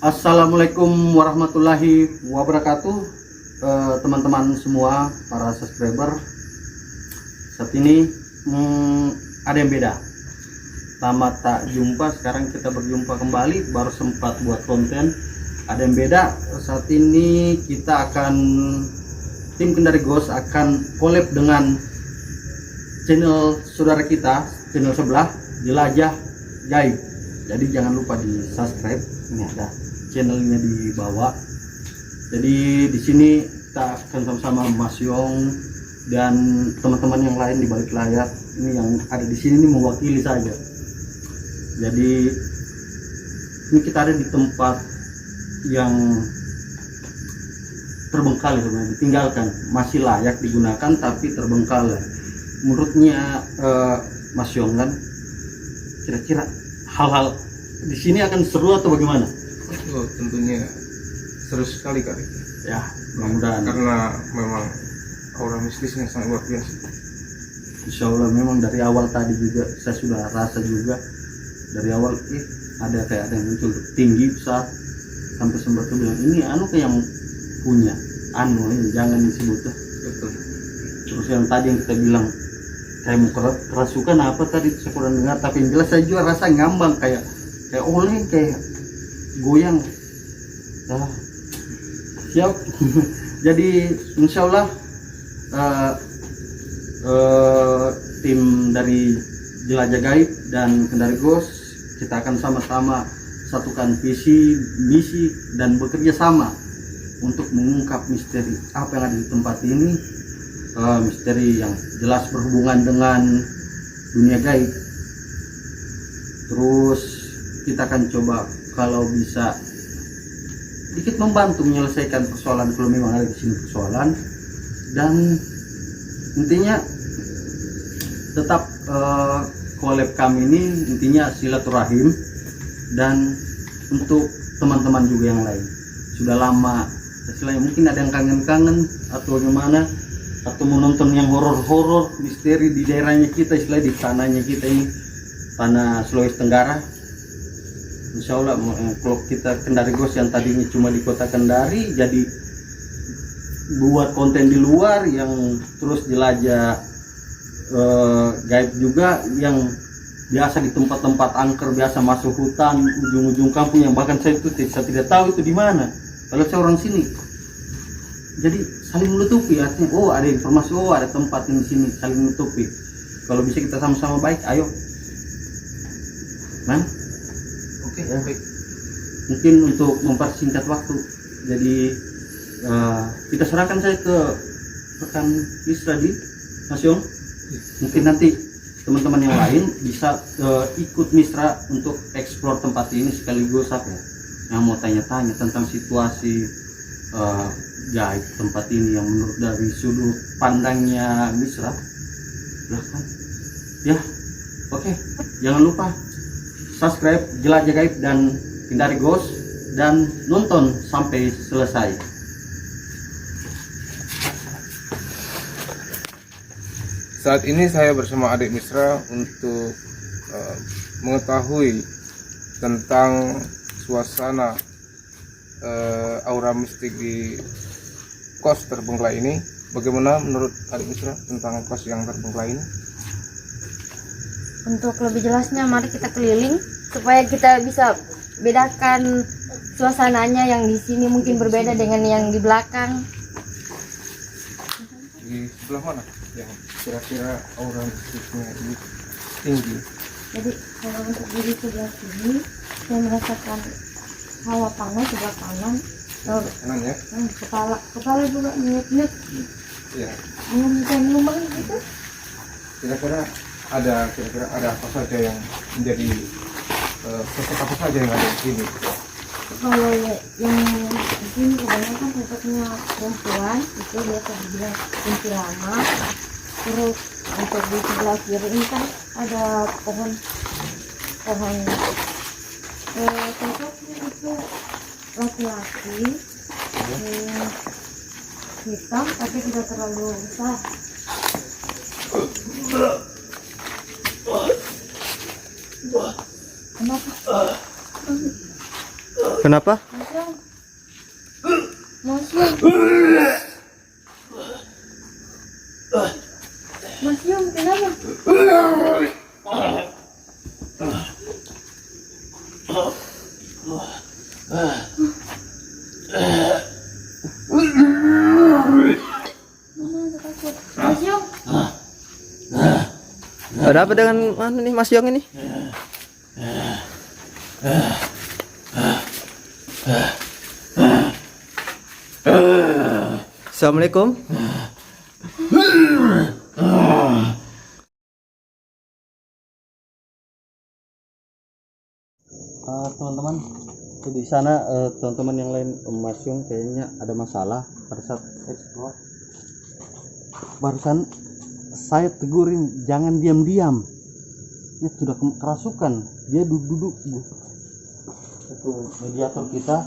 Assalamualaikum warahmatullahi wabarakatuh, teman-teman semua, para subscriber. Saat ini ada yang beda. Lama tak jumpa, sekarang kita berjumpa kembali. Baru sempat buat konten. Ada yang beda. Saat ini kita akan, tim Kendari Ghost akan collab dengan channel saudara kita, channel sebelah, Jelajah Gaib. Jadi jangan lupa di subscribe. Ini ada channelnya di bawah. Jadi di sini kita akan sama-sama Mas Yong dan teman-teman yang lain di balik layar. Ini yang ada di sini ini mewakili saja. Jadi ini kita ada di tempat yang terbengkalai sebenarnya, ditinggalkan, masih layak digunakan tapi terbengkalai. Menurutnya Mas Yong kan, kira-kira hal-hal di sini akan seru atau bagaimana? Oh, tentunya seru sekali kali Ya, mudah-mudahan. karena memang aura mistisnya sangat luar biasa. Insya Allah memang dari awal tadi juga saya sudah rasa juga dari awal ada kayak ada yang muncul tinggi besar sampai sempat tuh bilang ini anu kayak yang punya ini jangan disebut lah. Betul. Terus yang tadi yang kita bilang kayak mau kerasukan apa tadi saya kurang dengar, tapi yang jelas saya juga rasa ngambang kayak oleh kayak goyang. Nah, siap. Jadi insya Allah tim dari Jelajah Gaib dan Kendari Ghost kita akan sama-sama satukan visi, misi dan bekerja sama untuk mengungkap misteri apa yang ada di tempat ini. Misteri yang jelas berhubungan dengan dunia gaib. Terus kita akan coba kalau bisa sedikit membantu menyelesaikan persoalan kalau memang ada di sini persoalan, dan intinya tetap collab kami ini intinya silaturahim. Dan untuk teman-teman juga yang lain sudah lama istilahnya mungkin ada yang kangen-kangen atau gimana, atau menonton yang horor-horor misteri di daerahnya kita, istilahnya di tanahnya kita ini, tanah Sulawesi Tenggara. Insya Allah kalau kita Kendari Ghost yang tadinya cuma di kota Kendari jadi buat konten di luar, yang terus jelajah gaib juga yang biasa di tempat-tempat angker, biasa masuk hutan ujung-ujung kampung yang bahkan saya tidak tahu itu di mana kalau saya orang sini. Jadi saling menutupi, artinya oh ada informasi, oh ada tempat di sini, saling menutupi. Kalau bisa kita sama-sama baik, ayo. Man? Oke, Ya. baik. Mungkin untuk mempersingkat waktu, jadi kita serahkan saya ke rekan Isra di Mas Yong. Mungkin nanti teman-teman yang lain bisa ikut Misra untuk eksplor tempat ini sekaligus apa ya, yang mau tanya-tanya tentang situasi gaib tempat ini yang menurut dari sudut pandangnya Misra. Silahkan ya. Oke, jangan lupa subscribe Jelajah Gaib dan Kendari Ghost dan nonton sampai selesai. Saat ini saya bersama adik Misra untuk mengetahui tentang suasana aura mistik di kos terbengkalai ini. Bagaimana menurut adik Misra tentang kos yang terbengkalai ini? Untuk lebih jelasnya mari kita keliling supaya kita bisa bedakan suasananya, yang di sini mungkin berbeda dengan yang di belakang. Di sebelah mana yang kira-kira aura mistiknya ini tinggi? Jadi kalau untuk diri sebelah sini saya merasakan hawa panas sebelah kanan. Kanan ya? Kepala juga nyut-nyut, Iya. nyumbang gitu. Kira-kira ada apa saja yang menjadi sosok apa saja yang ada di sini? Kalau yang di sini kebanyakan sosoknya perempuan, itu biasa dibilang kuntilanak. Terus untuk di sebelah kiri ini kan ada pohon sosoknya itu laki-laki hitam tapi tidak terlalu besar. Kenapa? Kenapa? Mas Yung. Mas Yung, kenapa? Mas Yung. Ada apa dengan nih Mas Yong ini? Assalamualaikum. Teman-teman, di sana teman-teman yang lain, Mas Yung kayaknya ada masalah pada saat explore. Barusan saya tegurin jangan diam-diam. Ini sudah kerasukan. Dia duduk. Itu mediator kita.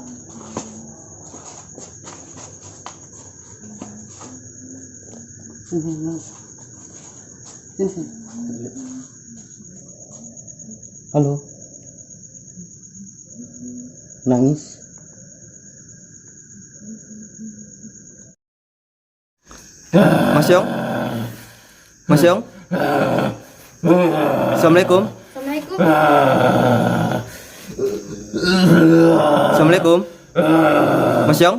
Sini. Halo. Nangis. Mas Yong? Mas Yong? Assalamualaikum. Assalamualaikum. Assalamualaikum. Mas Yong?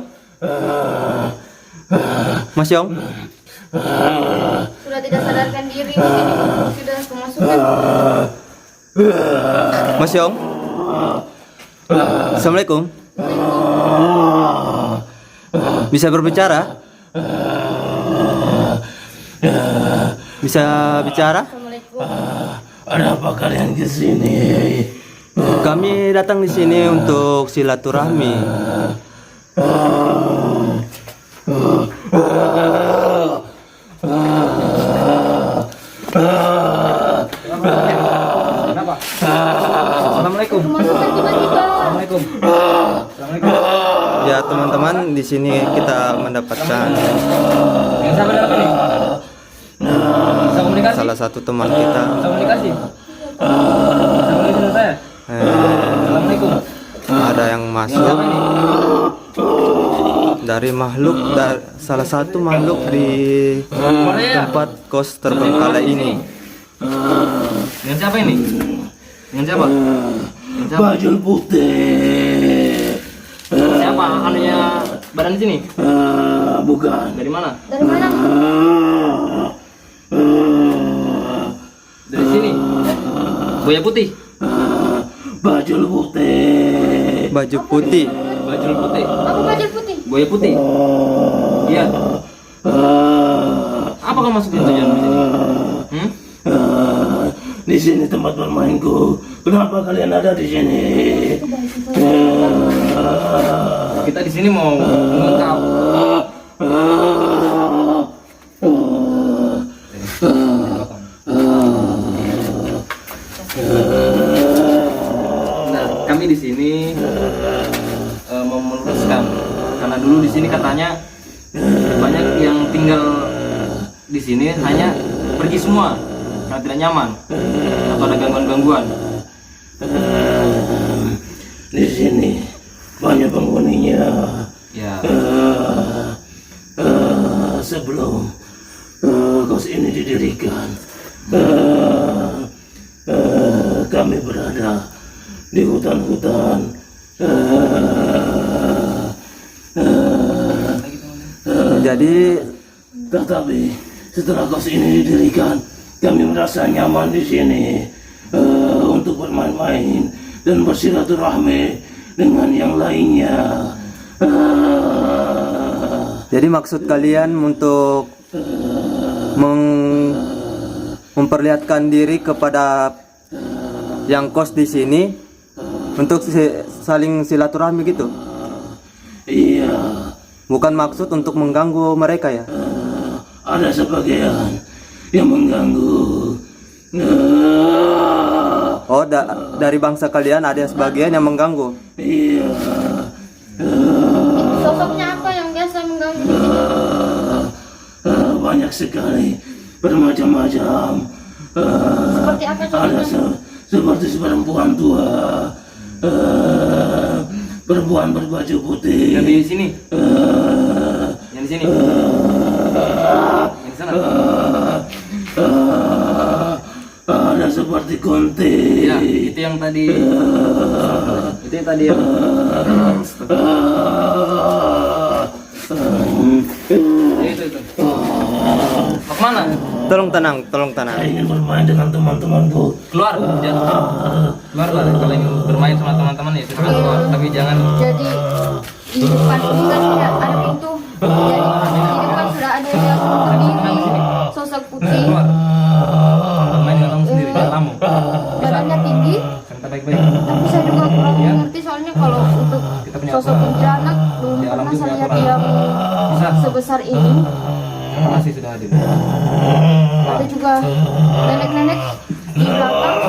Mas Yong? Sudah tidak sadarkan diri mungkin sudah kemasukan. Mas Yong? Assalamualaikum. Bisa berbicara? Bisa bicara? Assalamualaikum. Ada apa kalian ke sini? Kami datang di sini untuk silaturahmi. Assalamualaikum. Kemasukan tiba-tiba. Assalamualaikum. Ya teman-teman, di sini kita mendapatkan Yang sabar apa nih? Bisa komunikasi? salah satu teman kita. Bisa komunikasi? Assalamualaikum saya. Assalamualaikum. Ada yang masuk Siapa ini? dari makhluk, salah satu makhluk di tempat kos terbengkalai ini. Dengan siapa ini? Dengan siapa? Dengan siapa? Baju putih. Siapa anunya badan di sini? Bukan. Dari mana? Dari mana? Dari sini. Buaya putih. Baju putih. Baju putih. Baju putih. Aku baju putih. Buaya putih. Iya. Apa kamu maksudnya tujuan di sini? Hmm? Di sini tempat bermainku. Kenapa kalian ada di sini? Kita di sini mau mengungkap kami di sini mau meluruskan karena dulu di sini katanya banyak yang tinggal di sini hanya pergi semua karena tidak nyaman atau ada gangguan-gangguan. Di sini banyak penghuninya. Ya, Sebelum kos ini didirikan, kami berada di hutan-hutan. Jadi Tetapi setelah kos ini didirikan, kami merasa nyaman di sini untuk bermain-main dan bersilaturahmi dengan yang lainnya. Jadi maksud kalian untuk memperlihatkan diri kepada yang kos di sini untuk saling silaturahmi gitu? Iya, Bukan maksud untuk mengganggu mereka ya? ada sebagian yang mengganggu. Oh, dari bangsa kalian ada sebagian yang mengganggu. Iya, Sosoknya apa yang biasa mengganggu di sini? banyak sekali, bermacam-macam. Seperti apa Ada contohnya? seperti perempuan tua, perempuan berbaju putih. Yang di sini. Eh, Yang di sini. eh, Yang di sana. ada seperti kunti. Ya, itu yang tadi. Itu yang tadi. Itu. Mau kemana? Tolong tenang, tolong tenang. Saya ingin bermain dengan teman-temanku. Keluar, jangan keluar lah. Kalau ingin bermain sama teman-teman ya silakan keluar, tapi jangan. Jadi di depan ini kan ada pintu. Jadi di depan sudah ada yang berdiri, sosok putih, Main dengan kamu sendiri, jangan kamu. badannya tinggi. Kita baik-baik. Tapi saya juga kurang mengerti soalnya kalau untuk sosok kuntilanak belum Di alam pernah juga saya lihat kurang. yang sebesar ini. Terima kasih sudah hadir. Ada juga nenek-nenek di belakang.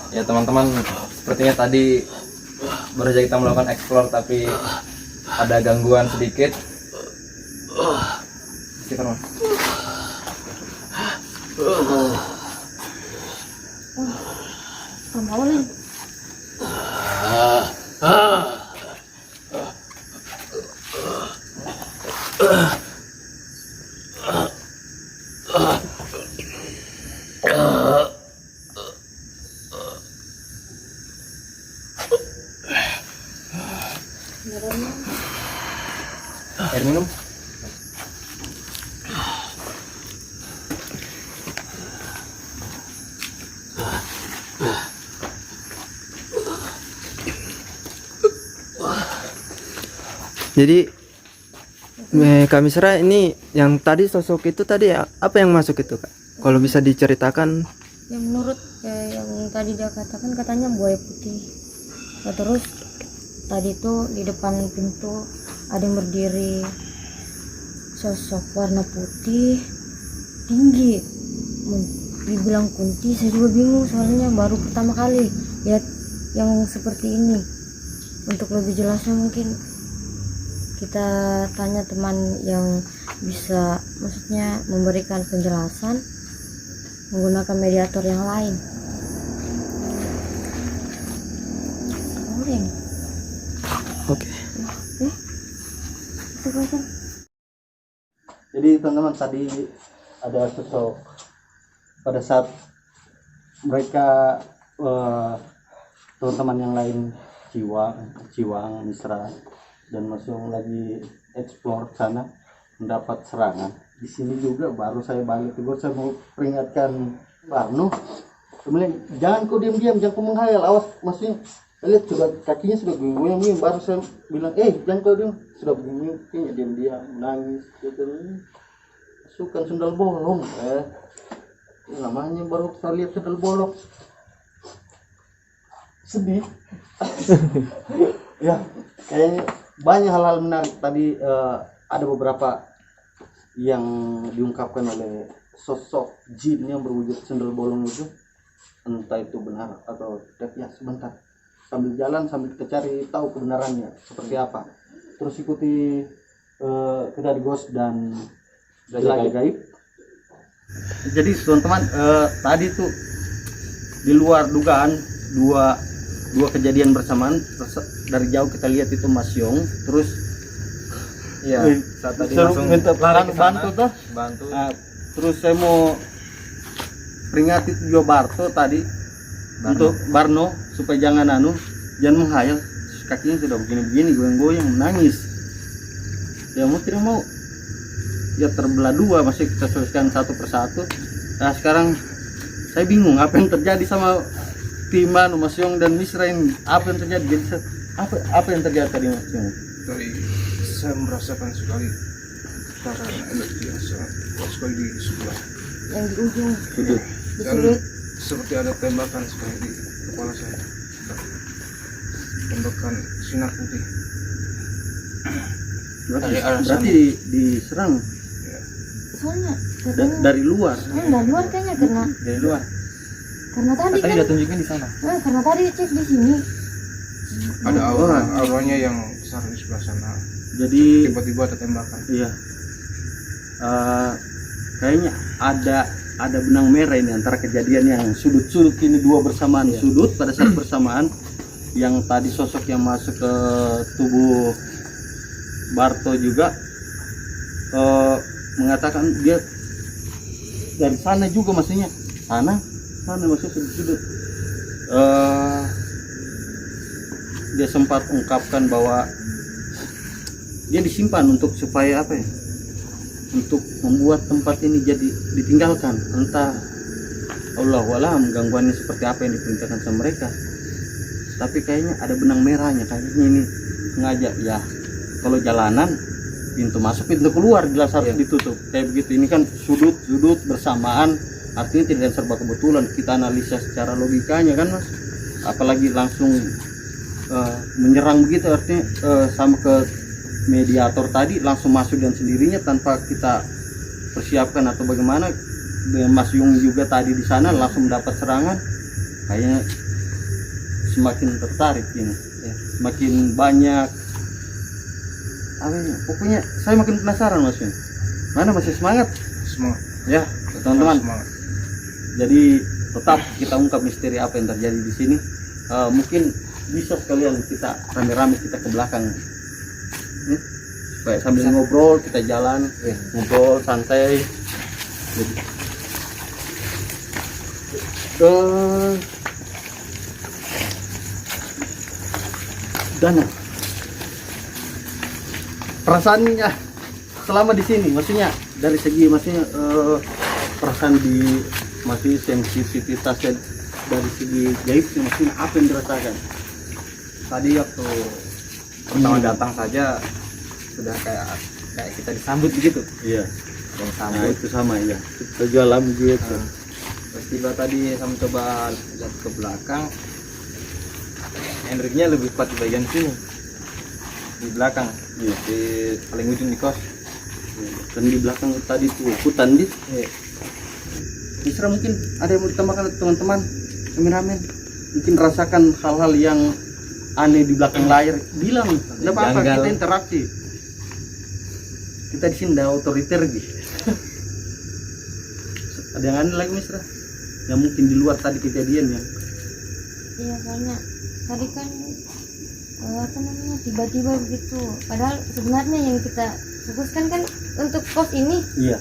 Ya teman-teman, sepertinya tadi baru saja kita melakukan explore tapi ada gangguan sedikit. Siapa Mas? Mau nih. Air minum. Jadi Kak Misra, ini yang tadi sosok itu tadi apa yang masuk itu Kak? Kalau bisa diceritakan. Ya menurut yang tadi dia katakan katanya buaya putih. Nah, terus tadi tuh di depan pintu ada yang berdiri, sosok warna putih tinggi. Dibilang kunti saya juga bingung soalnya baru pertama kali lihat yang seperti ini. Untuk lebih jelasnya mungkin kita tanya teman yang bisa maksudnya memberikan penjelasan menggunakan mediator yang lain. Boleh. Oke. Jadi teman-teman, tadi ada sosok pada saat mereka teman-teman yang lain Ciwang, Misra dan Mas Yong lagi explore sana mendapat serangan. Di sini juga baru saya balik tegur, saya mau peringatkan Barno, kemudian jangan kau diam-diam, jangan kau menghayal, awas. Maksudnya saya lihat sudah kakinya sudah goyang-goyang, baru saya bilang jangan kau diam, sudah begini kayaknya diam-diam nangis gitu. Masukkan sendal bolong, namanya baru saya lihat sendal bolong, sedih. Ya kayaknya banyak hal-hal menarik tadi. Ada beberapa yang diungkapkan oleh sosok jin yang berwujud sendal bolong itu, entah itu benar atau tidak. Ya sebentar, sambil jalan sambil kita cari tahu kebenarannya seperti apa. Terus ikuti kita di Ghost dan Jelajah Gaib. Jadi teman-teman, tadi tuh di luar dugaan dua kejadian bersamaan. Dari jauh kita lihat itu Mas Yong, terus Iya, saat tadi suruh langsung minta lari ke sana. bantu tuh. Bantu. Nah, terus saya mau peringati juga Barto tadi, untuk Barno supaya jangan menghayal, kakinya sudah begini-begini goyang-goyang menangis. Ya mau tidak mau ya terbelah dua, masih kita selesaikan satu persatu. Nah sekarang saya bingung apa yang terjadi sama Timan, Mas Yong dan Misra ini. Apa yang terjadi? Jadi apa yang terjadi tadi Mas Yong? Tadi saya merasakan sekali tekanan energi yang sangat kuat sekali di sebelah, Yang di ujung Sudut. di dan sudut. seperti ada tembakan sekali di kepala saya, tembakan sinar putih. Berarti diserang Soalnya katanya dari luar. dari luar kayaknya Dari luar. karena tadi Tadi kan udah tunjukin di sana. karena tadi cek di sini. Ada auranya yang besar di sebelah sana. Jadi Tiba-tiba ada tembakan. iya. Kayaknya ada benang merah ini antara kejadian yang sudut-sudut ini dua bersamaan sudut pada saat bersamaan, yang tadi sosok yang masuk ke tubuh Barto juga mengatakan dia dari sana juga, maksudnya sana maksudnya sudut-sudut. Dia sempat ungkapkan bahwa dia disimpan untuk supaya apa ya, untuk membuat tempat ini jadi ditinggalkan. Entah Allahualam gangguannya seperti apa yang diperintahkan sama mereka, tapi kayaknya ada benang merahnya. Kayaknya ini sengaja ya, kalau jalanan pintu masuk pintu keluar jelas harus ditutup kayak begitu. Ini kan sudut-sudut bersamaan, artinya tidak serba kebetulan. Kita analisa secara logikanya kan mas, apalagi langsung menyerang begitu, artinya sama ke mediator tadi langsung masuk dan sendirinya tanpa kita persiapkan atau bagaimana. Mas Yung juga tadi di sana langsung mendapat serangan. Kayaknya semakin tertarik ini ya, semakin banyak apa ya, pokoknya saya makin penasaran mas Yung. Mana masih semangat ya teman-teman. Jadi tetap kita ungkap misteri apa yang terjadi di sini. Mungkin bisa sekalian kita rame-rame kita ke belakang supaya sambil ngobrol kita jalan ngobrol santai. Jadi, Dana, perasaannya selama di sini, maksudnya dari segi maksudnya perasaan di masih sensitivitasnya dari segi gaibnya, maksudnya apa yang dirasakan? Tadi waktu pertama datang saja sudah kayak kita disambut begitu. Iya. Yang Nah sambut. itu sama ya. Kita jalan gitu. Terus tiba tadi saya mencoba lihat ke belakang, energinya lebih kuat di bagian sini, di belakang, Iya. di paling ujung di kos. Dan di belakang tadi tuh hutan di. Iya. Misra mungkin ada yang mau ditambahkan teman-teman, kameramen, mungkin rasakan hal-hal yang aneh di belakang layar, bilang tidak apa-apa, Janggal. kita interaksi. Kita di sini ada otoriter gitu. Ada yang aneh lagi Misra? Yang mungkin di luar tadi kejadian ya. Iya soalnya tadi kan apa namanya tiba-tiba begitu. Padahal sebenarnya yang kita fokuskan kan untuk pos ini. Iya.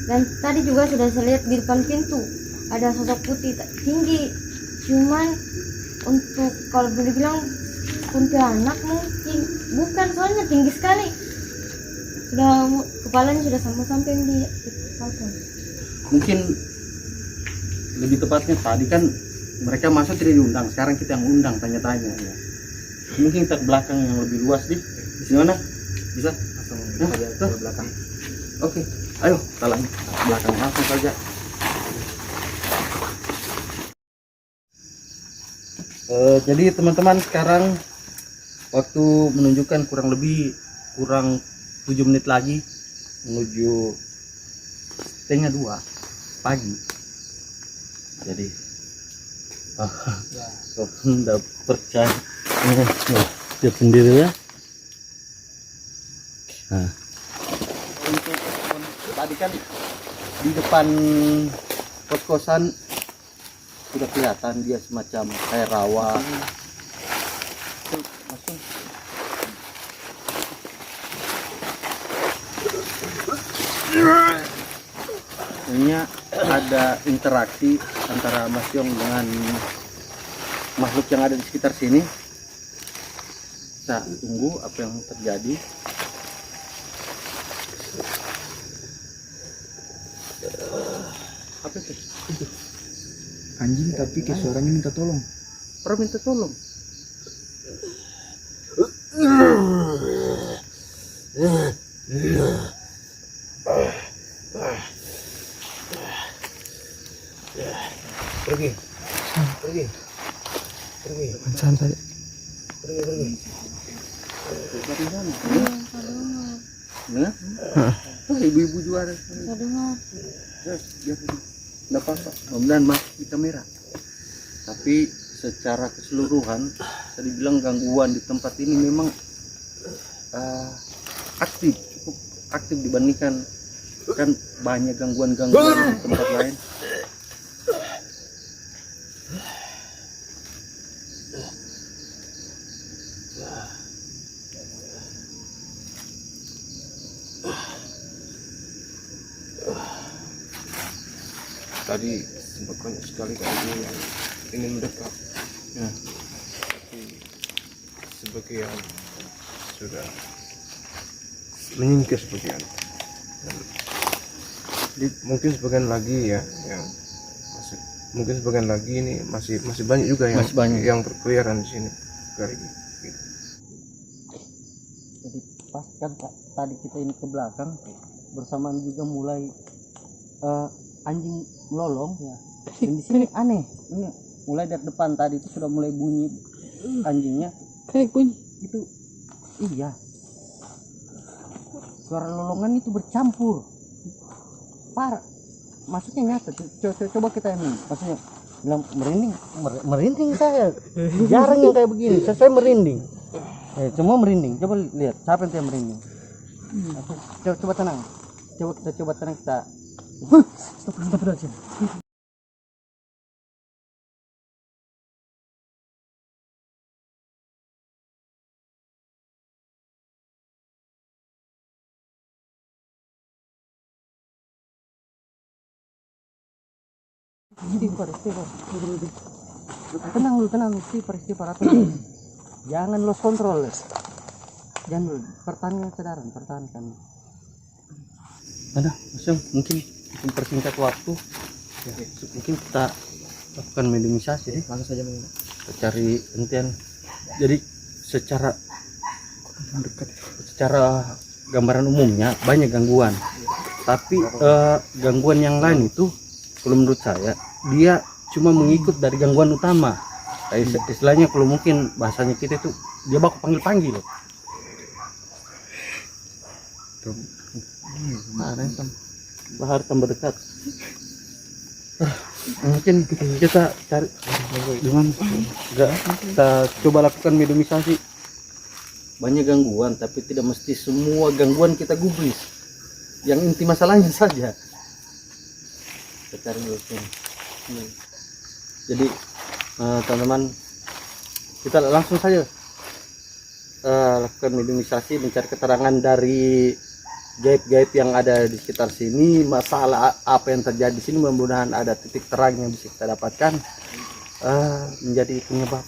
Dan tadi juga sudah saya lihat di depan pintu ada sosok putih tinggi. Cuman untuk kalau boleh bilang kuntilanak mungkin bukan, soalnya tinggi sekali. Sudah kepalanya sudah sampai di patung. Mungkin lebih tepatnya tadi kan mereka masuk tidak diundang, sekarang kita yang undang tanya-tanya ya. Mungkin kita ke belakang yang lebih luas di sini mana? Bisa? Langsung Nah, saja tuh. ke belakang. Oke, ayo kita lanjut ke belakang langsung saja. Jadi teman-teman sekarang waktu menunjukkan kurang 7 menit lagi menuju 1:30 pagi. Jadi nggak percaya lihat sendiri ya. Nah, untuk tadi kan di depan kos-kosan sudah kelihatan dia semacam kayak rawa. Langsung. Ini ada interaksi antara Mas Yong dengan makhluk yang ada di sekitar sini. Kita tunggu apa yang terjadi. Apa itu? Anjing tapi kayak suaranya minta tolong. Orang minta tolong. Pergi. Santai. Dari mana? Iya, kalau Nah, ibu-ibu juga ada. Saya dengar. Ya, nggak apa-apa. Mudah-mudahan masuk di kamera. Tapi secara keseluruhan, saya dibilang gangguan di tempat ini memang aktif, cukup aktif dibandingkan kan banyak gangguan-gangguan di tempat lain. Tadi sempat banyak sekali gangguan yang ini mendekat ya, tapi sebagian sudah menyingkir sebagian. Dan mungkin sebagian lagi ya yang mungkin sebagian lagi ini masih banyak juga yang Masih banyak. yang berkeliaran di sini kali ini. Gitu. Jadi pas kan tadi kita ini ke belakang bersamaan juga mulai anjing melolong ya. Dan di sini aneh, ini mulai dari depan tadi itu sudah mulai bunyi anjingnya. Kayak bunyi. Itu iya. Suara lolongan itu bercampur. Parah. Maksudnya nyata. Coba kita ini, maksudnya bilang merinding, merinding saya. Jarang yang kayak begini. Saya merinding. Semua merinding. Coba lihat, siapa yang merinding? Coba tenang. Coba tenang kita. Stop. Tenang, istighfar. Jangan lost control. Jangan pertahankan. Ada, mungkin mempersingkat waktu. Ya, mungkin kita lakukan minimalisasi. Langsung saja kita cari hentian. Jadi secara gambaran umumnya banyak gangguan. Tapi gangguan yang lain itu kalau menurut saya dia cuma mengikut dari gangguan utama. Kayak istilahnya kalau mungkin bahasanya kita itu dia baku panggil. Bahar tambah dekat. Mungkin kita cari dengan kita coba lakukan minimalisasi. Banyak gangguan tapi tidak mesti semua gangguan kita gubris. Yang inti masalahnya saja. Kita cari dulu. Jadi teman-teman kita langsung saja lakukan minimalisasi, mencari keterangan dari gaib-gaib yang ada di sekitar sini, masalah apa yang terjadi di sini. Mudah-mudahan ada titik terang yang bisa kita dapatkan menjadi penyebab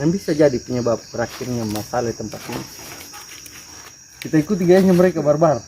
yang bisa jadi penyebab berakhirnya masalah di tempat ini. Kita ikuti gayanya mereka barbar.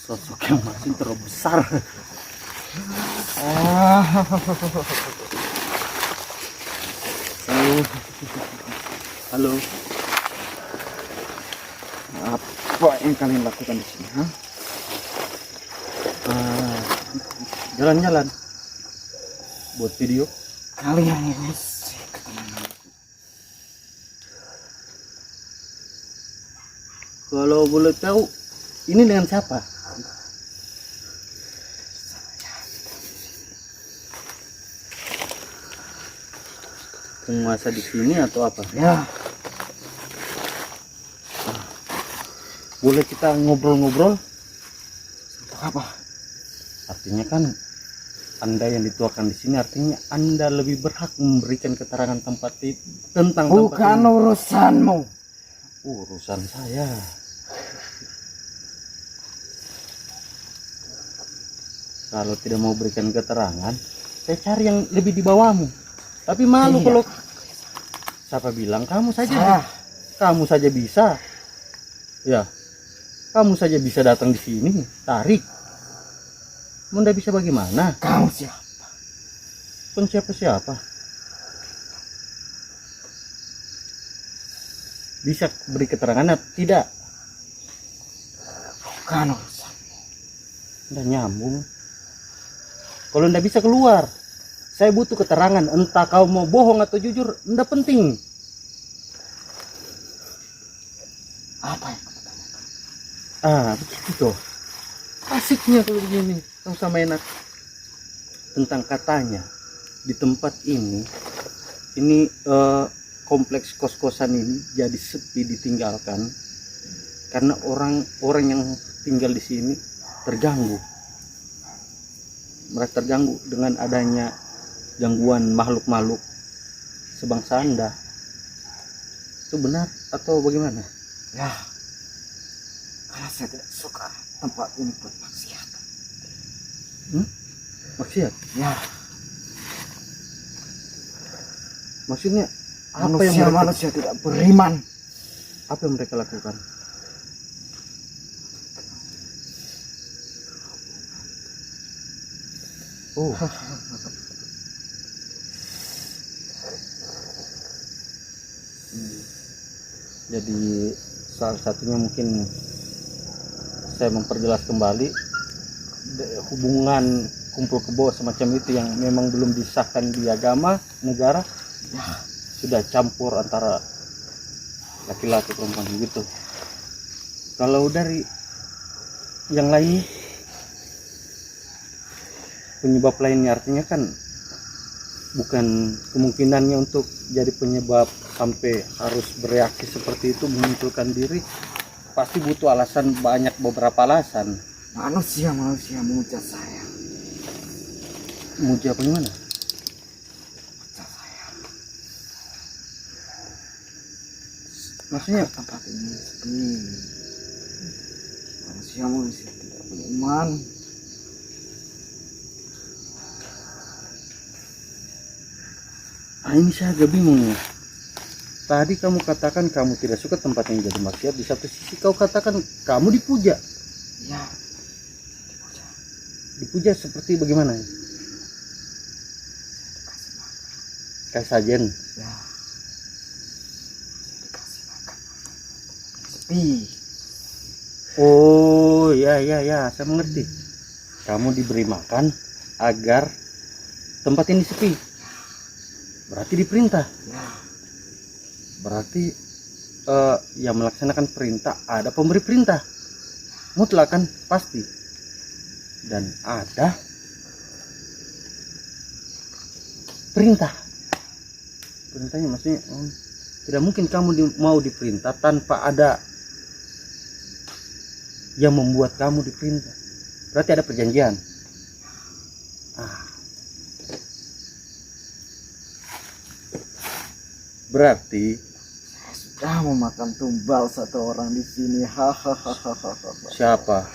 Sosok yang masih terlalu besar. Halo. Apa yang kalian lakukan di sini? Jalan-jalan buat video. Kalian ini kalau boleh tahu ini dengan siapa? Penguasa di sini atau apa? Ya, Boleh kita ngobrol-ngobrol? untuk apa? Artinya kan Anda yang dituakan di sini, artinya Anda lebih berhak memberikan keterangan tentang tempat Bukan ini. urusanmu. Urusan saya. Kalau tidak mau berikan keterangan, saya cari yang lebih di bawahmu. Tapi malu Iya. kalau siapa bilang kamu saja, Saya. kamu saja bisa. Ya, kamu saja bisa datang di sini, tarik. Anda bisa bagaimana? Kamu siapa? Pun siapa? Bisa beri keterangan atau tidak? Bukan urusan. Udah nyambung. Kalau Anda bisa keluar, saya butuh keterangan. Entah kau mau bohong atau jujur, Anda penting. Apa yang Begitu tuh. Asiknya kalau begini, sama enak. Tentang katanya di tempat ini kompleks kos-kosan ini jadi sepi, ditinggalkan karena orang-orang yang tinggal di sini terganggu. Mereka terganggu dengan adanya gangguan makhluk-makhluk sebangsa Anda. Itu benar atau bagaimana? Ya, karena saya tidak suka tempat ini buat maksiat. Maksudnya? Ya, Maksudnya apa yang manusia tidak beriman. apa yang mereka lakukan? Oh. Jadi salah satunya mungkin saya memperjelas kembali hubungan kumpul kebo semacam itu yang memang belum disahkan di agama negara, sudah campur antara laki-laki perempuan begitu. Kalau dari yang lain, penyebab lainnya artinya kan bukan kemungkinannya untuk jadi penyebab sampai harus bereaksi seperti itu, memunculkan diri, pasti butuh alasan, banyak beberapa alasan. Manusia mengucap saya. Muji apa gimana? Ucap saya. Maksudnya Tempat ini sepi. Manusia tidak beriman. ini saya agak bingung nih. Tadi kamu katakan kamu tidak suka tempat yang jadi maksiat, di satu sisi kau katakan kamu dipuja. Ya, Dipuja seperti bagaimana? Kayak sajen. ya. Sepi. Oh ya, saya mengerti. Kamu diberi makan agar tempat ini sepi. Berarti diperintah. Ya, Berarti yang melaksanakan perintah ada pemberi perintah. Mutlak kan, pasti. Dan ada perintah. Perintahnya maksudnya tidak mungkin kamu mau diperintah tanpa ada yang membuat kamu diperintah. Berarti ada perjanjian. Berarti sudah memakan tumbal satu orang di sini. Hahaha. siapa?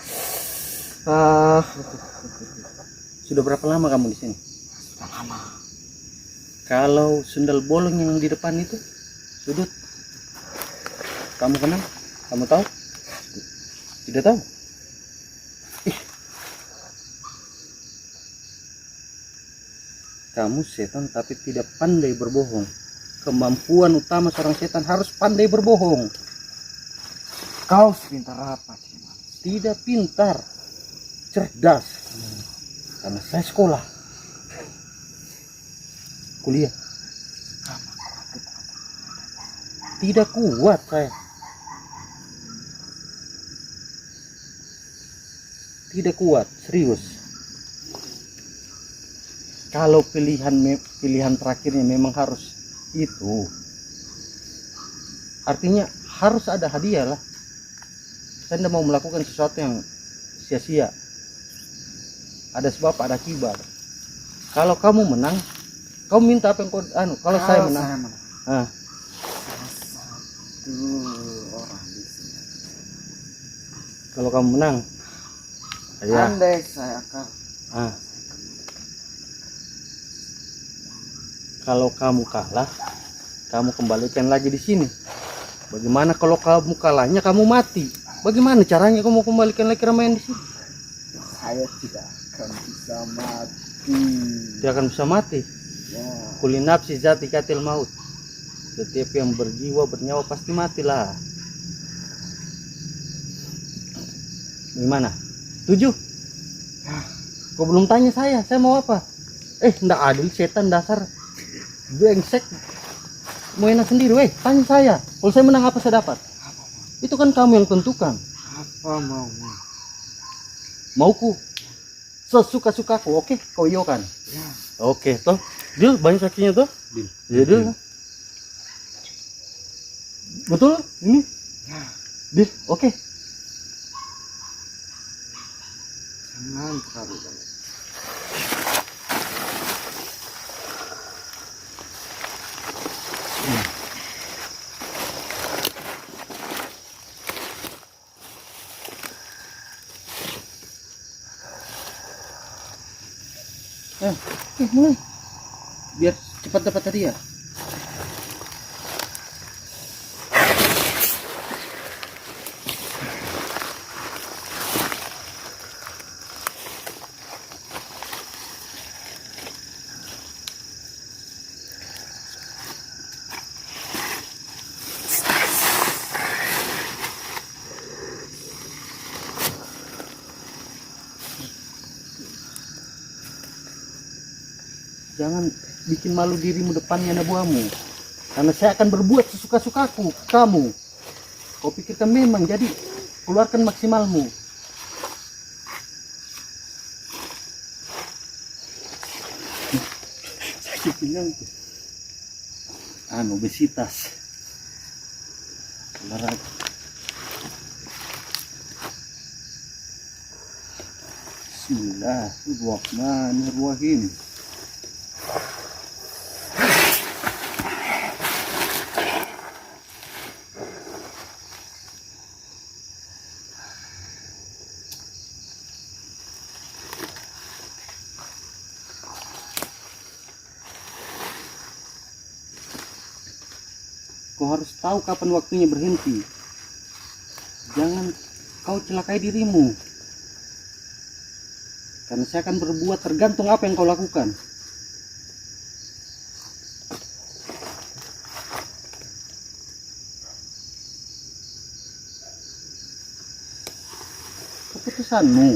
Sudah berapa lama kamu di sini? Sudah lama. Kalau sendal bolong yang di depan itu sudut, kamu kenal? Kamu tahu? Tidak tahu? Kamu setan tapi tidak pandai berbohong. Kemampuan utama seorang setan harus pandai berbohong. Kau sepintar apa? Tidak pintar, cerdas. Karena saya sekolah, kuliah. Tidak kuat saya. tidak kuat, serius. Kalau pilihan terakhirnya memang harus itu, artinya harus ada hadiah lah. Saya tidak mau melakukan sesuatu yang sia-sia. Ada sebab, ada akibat. Kalau kamu menang, kamu minta apa yang kau kalau saya menang. Ah. Satu orang di sini. Kalau kamu menang, ya. Andai saya akan Ah. Kalau kamu kalah, kamu kembalikan lagi di sini. Bagaimana kalau kamu kalahnya kamu mati? Bagaimana caranya kamu kembalikan lagi keramaian di sini? saya tidak akan bisa mati. Dia akan bisa mati. Ya, Kulli nafsi zati katil maut. Setiap yang berjiwa bernyawa pasti matilah. Gimana? Setuju? Kau belum tanya saya mau apa? Ndak adil, setan dasar brengsek. Mau enak sendiri, tanya saya. Kalau saya menang apa saya dapat? Itu kan kamu yang tentukan. apa maumu? Mauku sesuka-sukaku, oke? Kau iyo kan? Ya, Oke, toh. Deal, banyak kakinya toh? Deal. Ya, deal. Betul? Ini? ya, Deal, oke. jangan terlalu banyak. Mulai. Biar cepat dapat hadiah. Jangan bikin malu dirimu depannya anak buahmu. Karena saya akan berbuat sesuka-sukaku ke kamu. Kau pikirkan memang, jadi keluarkan maksimalmu. Sakit pinggang tuh. Obesitas. Olahraga. Bismillahirrahmanirrahim. Kau harus tahu kapan waktunya berhenti. Jangan kau celakai dirimu. Karena saya akan berbuat tergantung apa yang kau lakukan. Keputusanmu.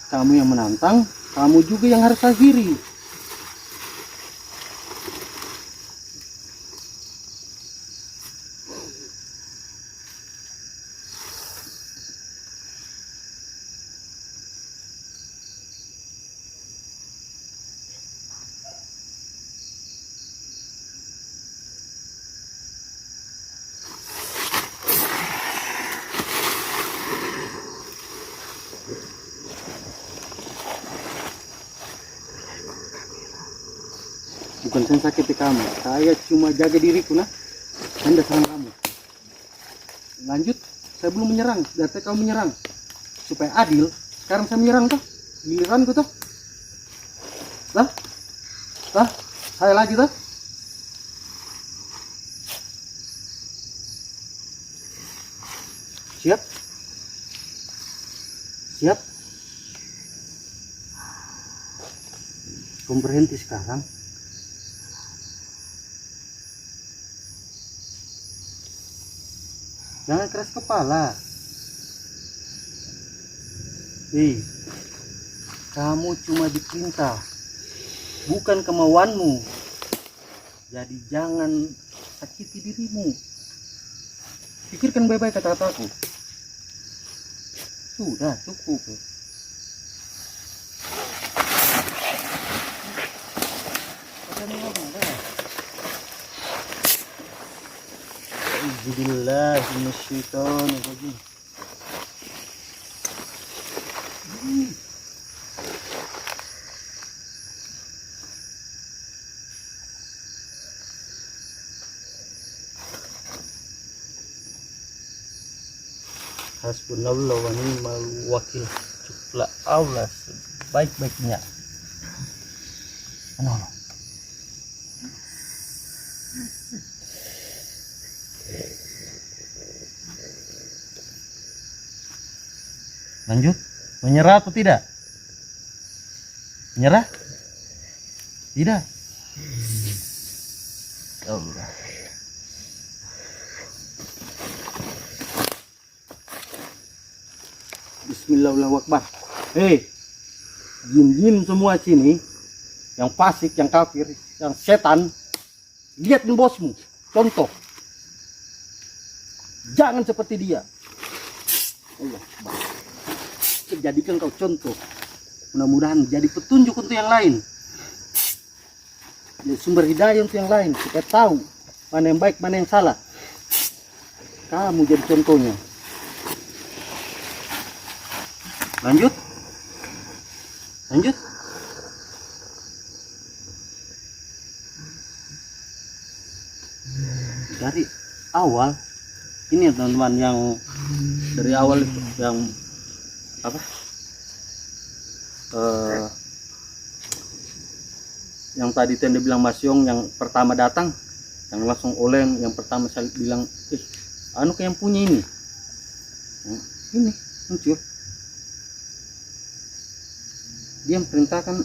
Kamu yang menantang, kamu juga yang harus akhiri. Bukan saya sakiti kamu, saya cuma jaga diriku nah. Anda serang kamu. Lanjut, saya belum menyerang, berarti kamu menyerang. Supaya adil, sekarang saya menyerang tuh. Giliranku tuh. Lah, saya lagi tuh. Siap? Siap? Kamu berhenti sekarang. Jangan keras kepala. Kamu cuma diperintah, bukan kemauanmu. Jadi jangan sakiti dirimu. Pikirkan baik-baik kata-kataku. Sudah cukup. Bismillahirrahmanirrahim. Hasbunallah wa ni'mal wakil. Cukuplah Allah sebaik-baiknya. No. Lanjut. Menyerah atau tidak? Menyerah? Tidak. Allah. Bismillahirrahmanirrahim. Hei, jin-jin semua sini, yang fasik, yang kafir, yang setan, lihat nih bosmu, contoh. Jangan seperti dia. Allah, jadikan kau contoh. Mudah-mudahan jadi petunjuk untuk yang lain. Jadi sumber hidayah untuk yang lain. Kita tahu mana yang baik, mana yang salah. Kamu jadi contohnya. Lanjut. Lanjut. Dari awal ini ya teman-teman, yang dari awal itu yang apa? Yang tadi Tende bilang Mas Yong yang pertama datang, yang langsung oleng, yang pertama saya bilang, anu kayak yang punya ini. Ini muncul. Dia perintahkan,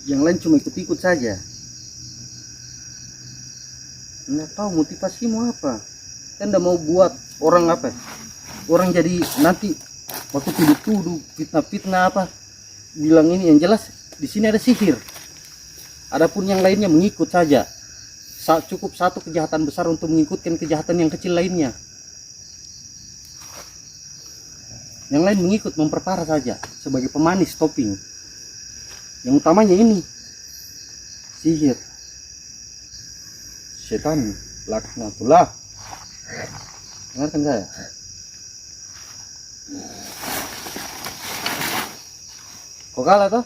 yang lain cuma ikut-ikut saja. Nggak tahu motivasimu apa. Kan udah mau buat orang apa? Orang jadi nanti waktu tuduh-tuduh, fitnah-fitnah apa, bilang ini yang jelas di sini ada sihir. Adapun yang lainnya mengikut saja. Cukup satu kejahatan besar untuk mengikutkan kejahatan yang kecil lainnya. Yang lain mengikut memperparah saja sebagai pemanis topping. Yang utamanya ini sihir. Setan laknatullah. Dengarkan saya. Kok kalah toh?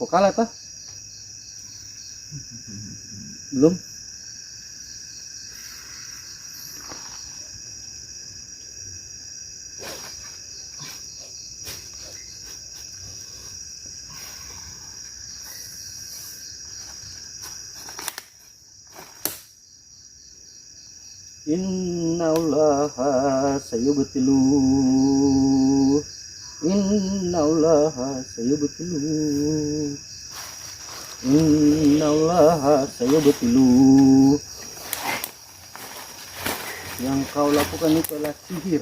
Kok kalah toh? Belum. Innallaha sayubtilu. Innallaha sayubtilu. Innallaha sayubtilu. Yang kau lakukan itu adalah sihir.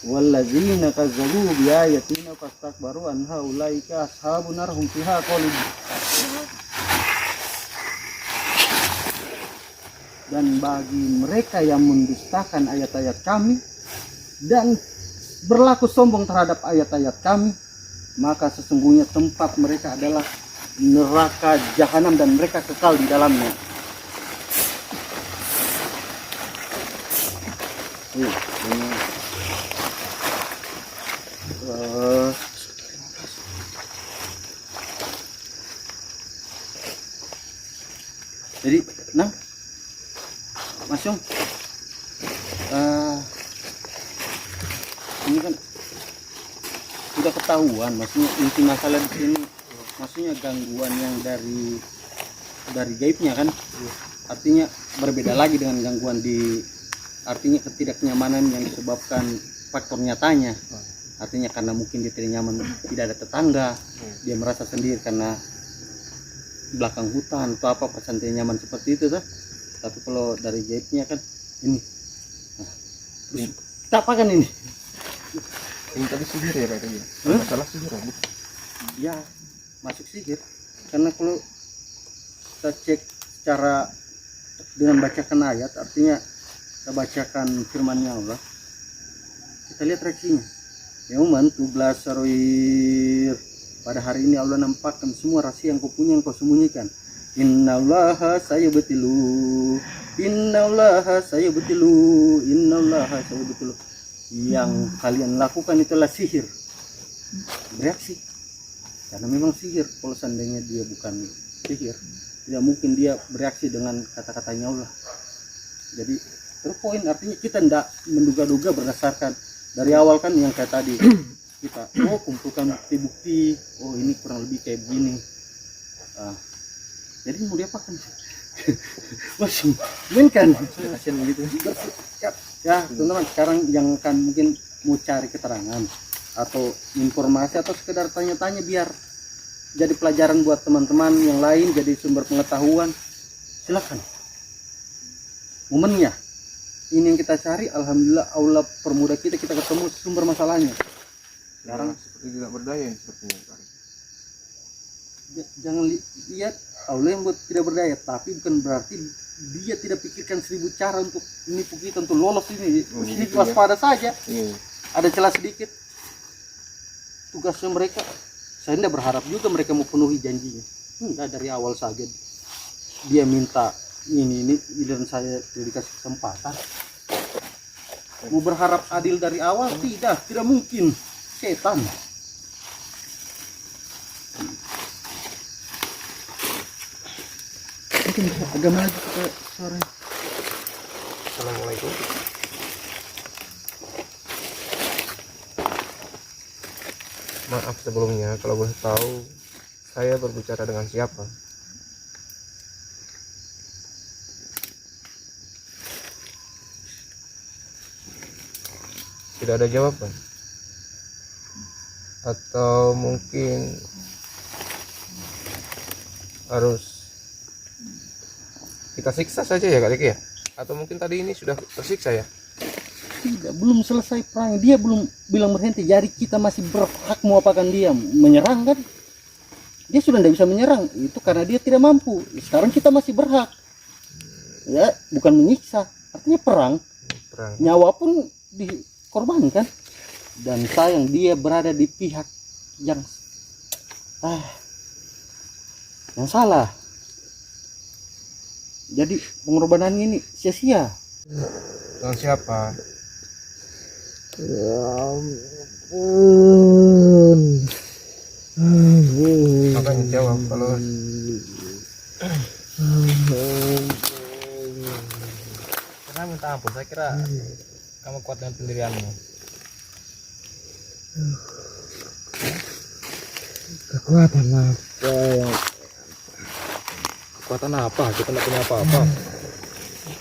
Walladzina kazzabu biayatina fastakbaru anha ulaika ashabun nar hum fiha khalidun. Dan bagi mereka yang mendustakan ayat-ayat kami dan berlaku sombong terhadap ayat-ayat kami, maka sesungguhnya tempat mereka adalah neraka jahanam dan mereka kekal di dalamnya. Jadi, nah, Mas Yong, ini kan sudah ketahuan, maksudnya inti masalah di sini, maksudnya gangguan yang dari gaibnya kan, artinya berbeda lagi dengan gangguan artinya ketidaknyamanan yang disebabkan faktor nyatanya, artinya karena mungkin dia tidak nyaman, tidak ada tetangga, dia merasa sendiri karena belakang hutan atau apa, perasaan tidak nyaman seperti itu tuh. Tapi kalau dari gaibnya kan ini, tak apa kan ini? Ini tadi sihir ya katanya. Masalah sihir ya? Ya, masuk sihir. Karena kalau kita cek secara dengan bacakan ayat, artinya kita bacakan firman-Nya Allah, kita lihat reaksinya. Yauman tubla sarair, pada hari ini Allah nampakkan semua rahasia yang kau punya, yang kau sembunyikan. Innallaha sayubtilu, innallaha sayubtilu, innallaha sayubtilu. Yang kalian lakukan itulah sihir. Bereaksi, karena memang sihir. Kalau seandainya dia bukan sihir, tidak mungkin dia bereaksi dengan kata-katanya Allah. Jadi terpoin, artinya kita tidak menduga-duga berdasarkan dari awal kan yang kayak tadi kita kumpulkan bukti-bukti, oh ini kurang lebih kayak begini. Jadi mau diapakan? Masih kan kasihan begitu. Ya teman-teman, sekarang yang kan mungkin mau cari keterangan atau informasi atau sekedar tanya-tanya biar jadi pelajaran buat teman-teman yang lain, jadi sumber pengetahuan, silakan. Momennya ini yang kita cari, alhamdulillah Allah permudah kita ketemu sumber masalahnya. Sekarang seperti tidak berdaya sepertinya. Jangan lihat Allah yang buat tidak berdaya, tapi bukan berarti dia tidak pikirkan 1000 cara untuk menipu kita untuk lolos ini. Ini waspada saja. Ada celah sedikit. Tugasnya mereka, saya tidak berharap juga mereka mau penuhi janjinya. Enggak, dari awal saja dia minta ini dan saya dikasih kesempatan. Mau berharap adil dari awal, tidak mungkin. Setan. Mungkin agama lagi ke sore. Assalamualaikum. Maaf sebelumnya kalau boleh tahu saya berbicara dengan siapa? Tidak ada jawaban. Atau mungkin harus kita siksa saja ya Kak Diki ya? Atau mungkin tadi ini sudah tersiksa ya? Tidak, belum selesai perang, dia belum bilang berhenti. Jadi kita masih berhak mau apakan dia, menyerang kan? Dia sudah tidak bisa menyerang, itu karena dia tidak mampu. Sekarang kita masih berhak, ya bukan menyiksa, artinya perang. Nyawa pun dikorbankan. Dan sayang dia berada di pihak yang salah. Jadi pengorbanan ini sia-sia. Dengan siapa? Makanya jawab kalau Karena minta ampun, saya kira kamu kuat dengan pendirianmu. Kekuatan apa yang Kekuatan apa? Kita tidak punya apa-apa.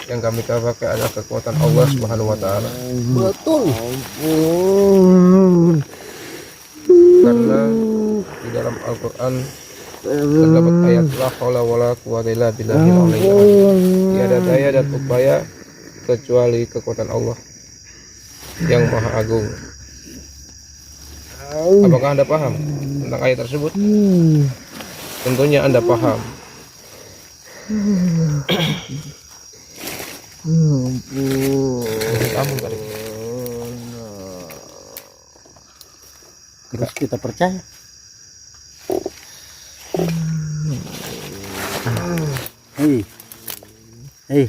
yang kami pakai adalah kekuatan Allah Subhanahu wa taala. Betul. Karena di dalam Al-Qur'an terdapat ayat la haula wala quwwata illa billahil aliyyil azim. Tiada daya dan upaya kecuali kekuatan Allah yang Maha Agung. Apakah Anda paham tentang ayat tersebut? Tentunya Anda paham. Terus kita percaya. Hei.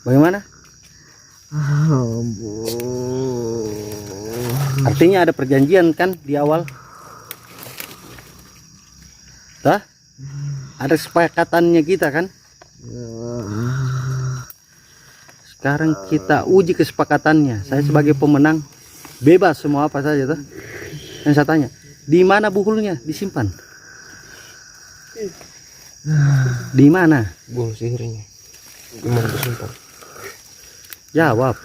Bagaimana? Artinya ada perjanjian kan di awal? Ada kesepakatannya kita kan? Sekarang kita uji kesepakatannya. Saya sebagai pemenang bebas semua apa saja tuh. Yang saya tanya, di mana buhulnya disimpan? Di mana? Buhul sihirnya di mana disimpan? Jawab.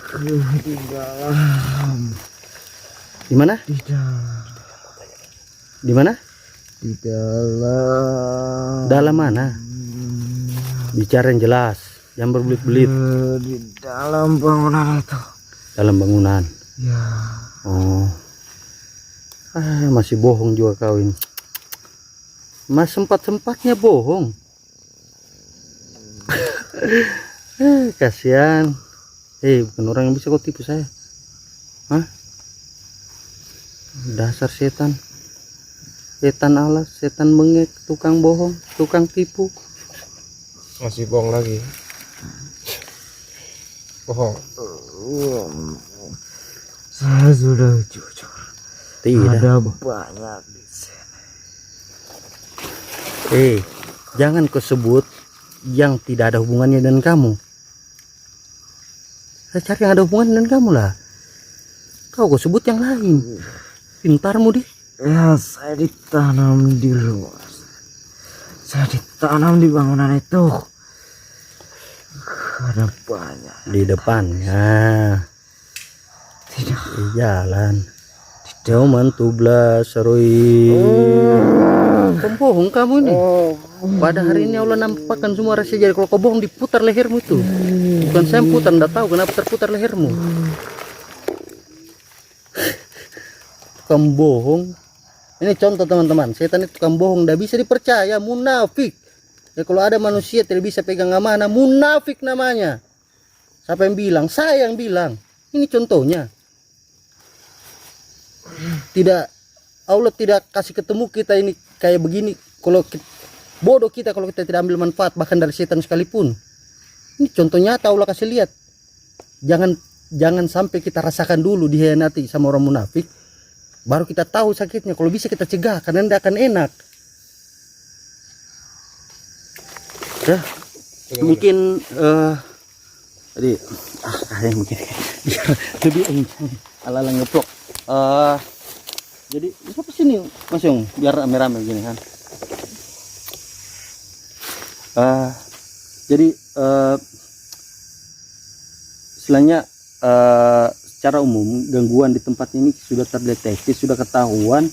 Di mana? Di mana? di dalam Dalam mana? Bicara yang jelas, jangan berbelit-belit. di dalam bangunan itu. Dalam bangunan. Ya. Oh. Masih bohong juga kau ini. Mas sempat-sempatnya bohong. Kasihan. Bukan orang yang bisa kau tipu saya. Hah? Dasar setan. Setan alas, setan bengek, tukang bohong, tukang tipu. Masih bohong lagi. Bohong. Saya sudah jujur. Tidak. Ada banyak di sini. Jangan kau sebut yang tidak ada hubungannya dengan kamu. Saya cari yang ada hubungan dengan kamu lah. Kau sebut yang lain. Pintarmu deh. Ya, saya ditanam di rumah. Saya ditanam di bangunan itu. Ada banyak. Di depannya. Tidak. Di jalan. Jauh mantu belas serui. Pembohong kamu ini. Pada hari ini Allah nampakkan semua rahasia. Jadi kalau kau bohong diputar lehermu itu. Bukan saya yang putar, nggak tahu kenapa terputar lehermu. Tukang bohong. Ini contoh teman-teman, setan itu tukang bohong, tidak bisa dipercaya, munafik. Ya kalau ada manusia tidak bisa pegang amanah, munafik namanya. Siapa yang bilang? Saya yang bilang. Ini contohnya. Tidak, Allah tidak kasih ketemu kita ini kayak begini. Kalau bodoh kita kalau kita tidak ambil manfaat bahkan dari setan sekalipun. Ini contoh nyata Allah kasih lihat. Jangan sampai kita rasakan dulu dihianati sama orang munafik. Baru kita tahu sakitnya. Kalau bisa kita cegah karena tidak akan enak. Ya, mungkin tadi kayak begini biar lebih encang ala-ala ngeplok. Jadi apa sini Mas Yung biar rame-rame begini kan. Jadi istilahnya secara umum gangguan di tempat ini sudah terdeteksi, sudah ketahuan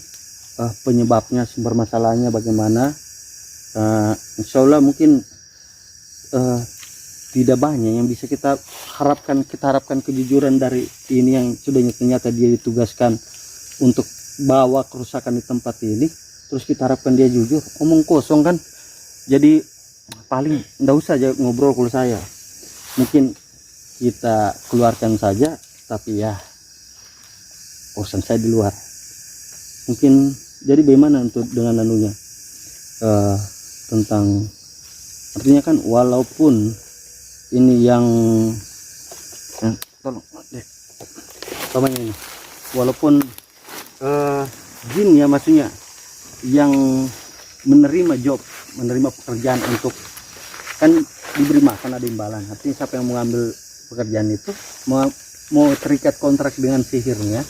penyebabnya, sumber masalahnya bagaimana. Insya Allah mungkin tidak banyak yang bisa kita harapkan kejujuran dari ini yang sudah ternyata dia ditugaskan untuk bawa kerusakan di tempat ini, terus kita harapkan dia jujur, omong kosong kan. Jadi paling nggak usah aja ngobrol kalau saya, mungkin kita keluarkan saja. Tapi ya urusan saya di luar. Mungkin jadi bagaimana untuk dengan anunya tentang artinya kan walaupun ini yang tolong deh ini walaupun jin ya maksudnya yang menerima pekerjaan untuk kan diberi makan ada imbalan. Artinya siapa yang mengambil pekerjaan itu mau terikat kontrak dengan sihirnya,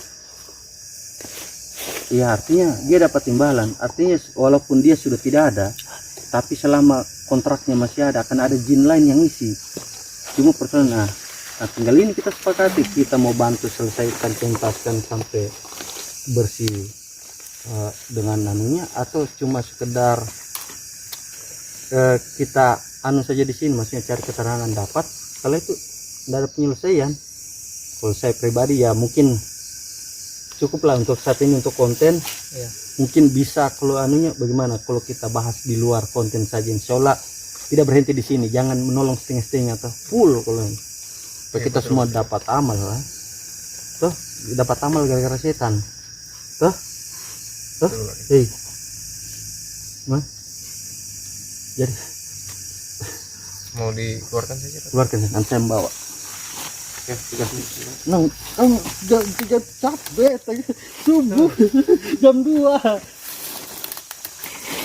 ya artinya dia dapat imbalan. Artinya walaupun dia sudah tidak ada, tapi selama kontraknya masih ada akan ada jin lain yang isi. Cuma persoalan tinggal ini kita sepakati, kita mau bantu selesaikan, tuntaskan sampai bersih dengan anunya, atau cuma sekedar kita anu saja di sini, maksudnya cari keterangan dapat. Kalau itu tidak ada penyelesaian. Kalau saya pribadi ya mungkin cukuplah untuk saat ini untuk konten. Ya. Mungkin bisa kalau anunya bagaimana kalau kita bahas di luar konten saja, insya Allah tidak berhenti di sini. Jangan menolong setengah-setengah atau full kalau ini. Supaya kita semua dapat amal lah. Tuh, dapat amal gara-gara setan. Tuh. Mas. Jadi mau dikeluarkan saja. Keluarkan, nanti saya bawa. Ya, nang kamu capek subuh jam 2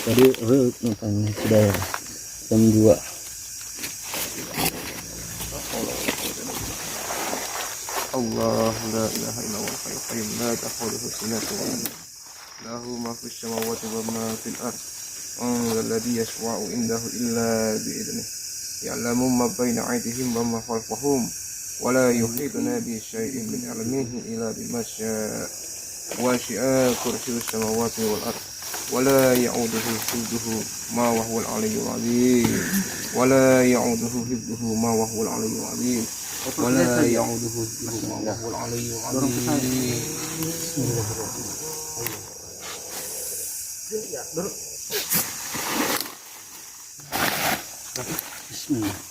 tadi nontonnya sudah ya, jam 2. Allah la ilaha illallah hayyul qayyum la ta'khudhuhu sinatun wa la nawm lahu ma fis samawati wa ma fil ard man alladhi yashfa'u indahu illa bi idnihi ya'lamu ma baina aydihim wa ma khalfahum ولا يحيطون بشيء من علمه إلا بما شاء وسع كرسيه السماوات والأرض ولا يعوده حفظهما وهو العلي العظيم ولا يعوده حفظهما وهو العلي العظيم ولا يعوده حفظهما وهو العلي العظيم.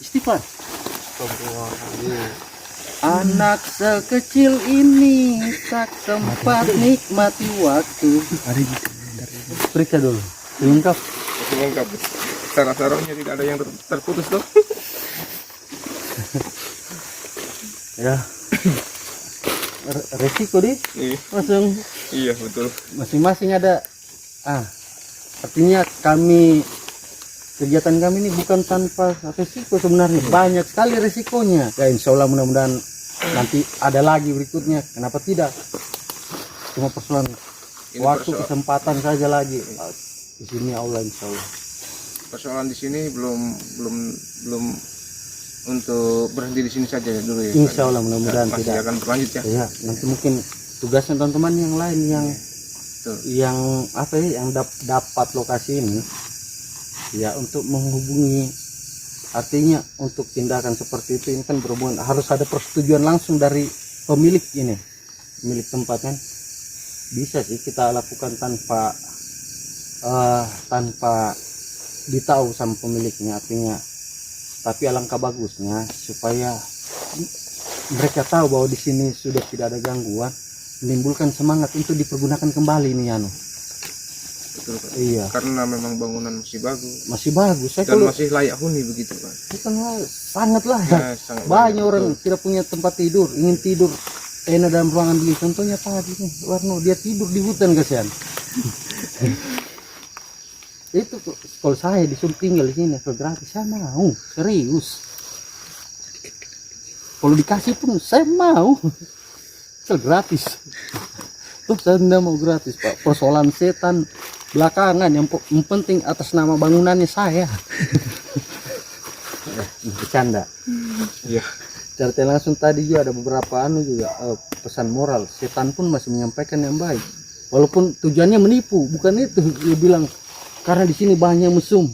Istighfar. Anak sekecil ini tak sempat nikmati waktu. Periksa dulu. Lengkap. Masih lengkap. Saraf-sarafnya tidak ada yang terputus tuh. Ya. Resiko deh. Iya, Langsung iya betul. masing-masing ada. Artinya kegiatan kami ini bukan tanpa resiko sebenarnya. Banyak sekali resikonya. Ya insya Allah mudah-mudahan nanti ada lagi berikutnya. Kenapa tidak? Cuma persoalan Ini waktu persoalan- kesempatan saja lagi. Di sini Allah insya Allah. Persoalan di sini belum untuk berhenti di sini saja dulu ya. Insya Allah mudah-mudahan Masih tidak. akan berlanjut ya. Ya nanti mungkin tugasnya teman-teman yang lain Betul. yang apa ya yang dapat lokasi ini ya untuk menghubungi, artinya untuk tindakan seperti itu ini kan berhubungan harus ada persetujuan langsung dari pemilik tempat kan. Bisa sih kita lakukan tanpa ditahu sama pemiliknya, artinya tapi alangkah bagusnya supaya mereka tahu bahwa di sini sudah tidak ada gangguan, menimbulkan semangat untuk dipergunakan kembali nih Betul Pak. Iya, Karena memang bangunan masih bagus masih bagus. Saya dan kalau masih layak huni begitu Pak. bukan sangat lah ya. Sangat Banyak layak, orang betul. tidak punya tempat tidur, ingin tidur enak dalam ruangan begini. Contohnya tadi nih, Warno dia tidur di hutan kasihan. Itu kalau saya disuruh tinggal di sini asal gratis, saya mau serius. Kalau dikasih pun saya mau asal gratis. Tuh saya tidak mau gratis Pak. Persoalan setan belakangan, yang penting atas nama bangunannya saya. Bercanda. Iya. Secara langsung tadi juga ada beberapa pesan moral. Setan pun masih menyampaikan yang baik. Walaupun tujuannya menipu, bukan itu. Dia bilang karena di sini banyak mesum.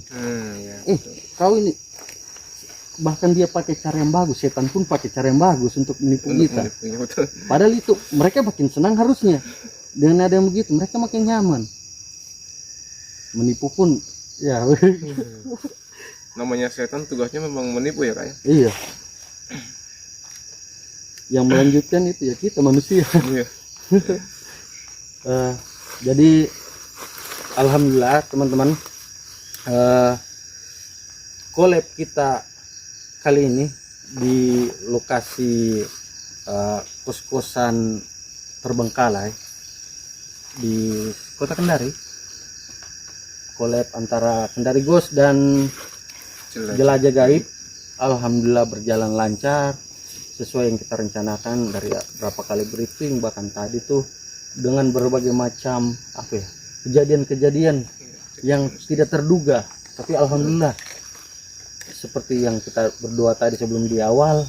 Ya. Kau ini bahkan dia pakai cara yang bagus. Setan pun pakai cara yang bagus untuk menipu kita. Iya, betul. Padahal itu mereka makin senang harusnya. Dengan ada yang begitu, mereka makin nyaman. Menipu pun ya. Namanya setan tugasnya memang menipu ya Kak ya. Iya. Yang melanjutkan itu ya kita manusia. Iya. Jadi alhamdulillah teman-teman, collab kita kali ini di lokasi kos-kosan Terbengkalai di Kota Kendari. Collab antara Kendari Ghost dan Jelajah Gaib alhamdulillah berjalan lancar sesuai yang kita rencanakan dari berapa kali briefing, bahkan tadi tuh dengan berbagai macam kejadian-kejadian yang tidak terduga, tapi alhamdulillah seperti yang kita berdoa tadi sebelum di awal,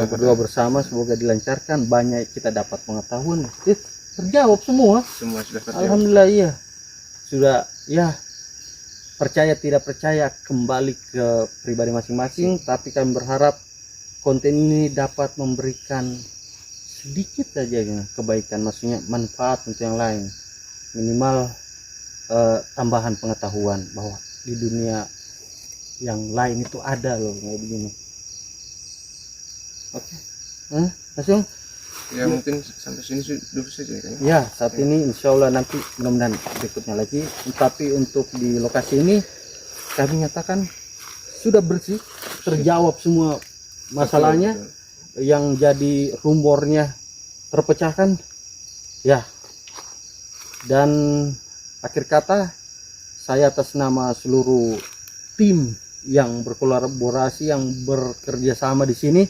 berdoa bersama semoga dilancarkan, banyak kita dapat pengetahuan, terjawab semua. Semua sudah terjawab. Alhamdulillah iya. Sudah ya, percaya tidak percaya kembali ke pribadi masing-masing, tapi kami berharap konten ini dapat memberikan sedikit saja kebaikan, maksudnya manfaat untuk yang lain, minimal tambahan pengetahuan bahwa di dunia yang lain itu ada loh kayak begini. Oke, langsung Ya mungkin sampai sini dulu saja ya Kak ya. ya saat ini insya Allah, nanti mudah-mudahan berikutnya lagi. Tapi untuk di lokasi ini kami nyatakan sudah bersih, terjawab semua masalahnya. Betul. Yang jadi rumornya terpecahkan ya. Dan akhir kata saya atas nama seluruh tim yang berkolaborasi, yang bekerja sama di sini,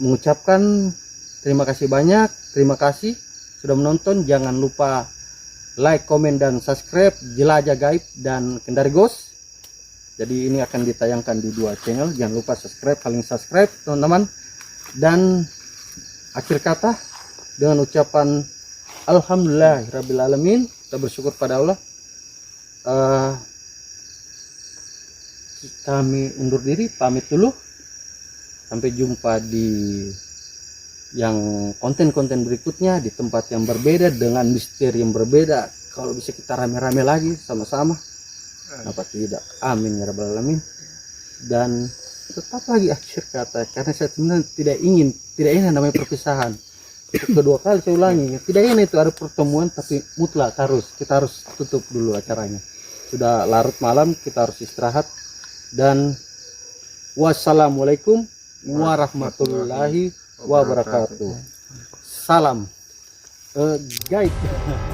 mengucapkan terima kasih banyak. Terima kasih sudah menonton. Jangan lupa like, komen, dan subscribe Jelajah Gaib dan Kendari Ghost. Jadi ini akan ditayangkan di dua channel. Jangan lupa subscribe, paling subscribe teman-teman. Dan akhir kata dengan ucapan alhamdulillahirabbil alamin, kita bersyukur pada Allah. Kami undur diri, pamit dulu. Sampai jumpa di yang konten-konten berikutnya di tempat yang berbeda dengan misteri yang berbeda. Kalau bisa kita rame-rame lagi sama-sama, kenapa tidak? Amin ya rabbal alamin. dan tetap lagi akhir kata, karena saya sebenarnya tidak ingin namanya perpisahan. Kedua kali saya ulangi, tidak ingin itu ada pertemuan, tapi mutlak kita harus tutup dulu acaranya. Sudah larut malam, kita harus istirahat. Dan wassalamualaikum warahmatullahi wabarakatuh. Salam guide.